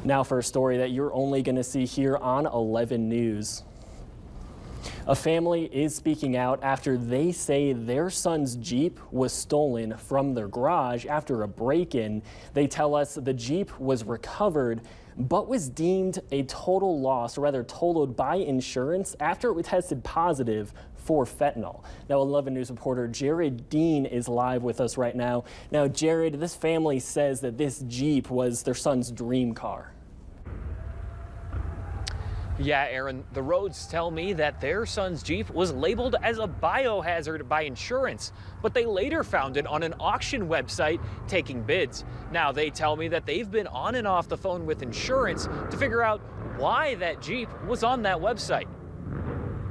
Now for a story that you're only going to see here on 11 News. A family is speaking out after they say their son's Jeep was stolen from their garage after a break-in. They tell us the Jeep was recovered but was deemed a total loss, or rather totaled by insurance after it was tested positive for fentanyl. Now 11 News reporter Jared Dean is live with us right now. Now Jared, this family says that this Jeep was their son's dream car. Yeah, Aaron, the Rhodes tell me that their son's Jeep was labeled as a biohazard by insurance, but they later found it on an auction website taking bids. Now they tell me that they've been on and off the phone with insurance to figure out why that Jeep was on that website.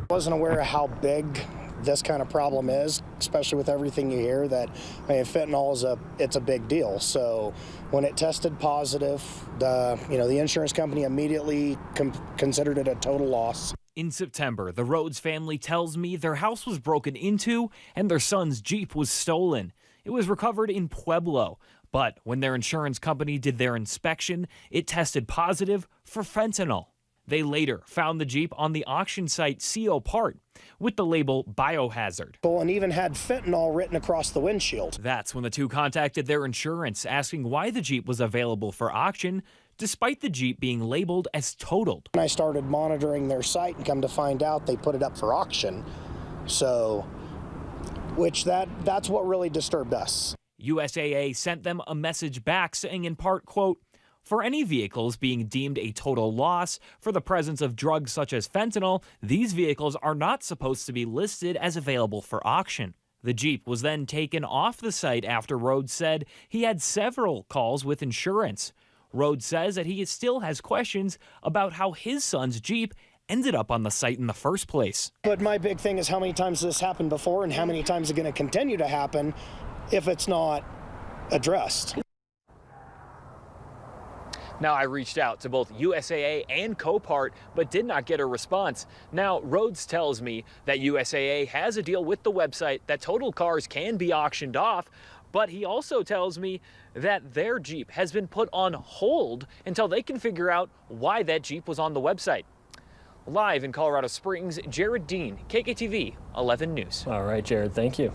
I wasn't aware of how big this kind of problem is, especially with everything you hear that, fentanyl it's a big deal. So when it tested positive, the insurance company immediately considered it a total loss. In September, the Rhodes family tells me their house was broken into and their son's Jeep was stolen. It was recovered in Pueblo, but when their insurance company did their inspection, it tested positive for fentanyl. They later found the Jeep on the auction site CO Part with the label biohazard. And even had fentanyl written across the windshield. That's when the two contacted their insurance, asking why the Jeep was available for auction, despite the Jeep being labeled as totaled. I started monitoring their site and come to find out they put it up for auction. So, that's what really disturbed us. USAA sent them a message back saying in part, quote, "For any vehicles being deemed a total loss for the presence of drugs such as fentanyl, these vehicles are not supposed to be listed as available for auction." The Jeep was then taken off the site after Rhodes said he had several calls with insurance. Rhodes says that he still has questions about how his son's Jeep ended up on the site in the first place. But my big thing is how many times this happened before and how many times it's going to continue to happen if it's not addressed. Now, I reached out to both USAA and Copart, but did not get a response. Now, Rhodes tells me that USAA has a deal with the website that total cars can be auctioned off, but he also tells me that their Jeep has been put on hold until they can figure out why that Jeep was on the website. Live in Colorado Springs, Jared Dean, KKTV 11 News. All right, Jared, thank you.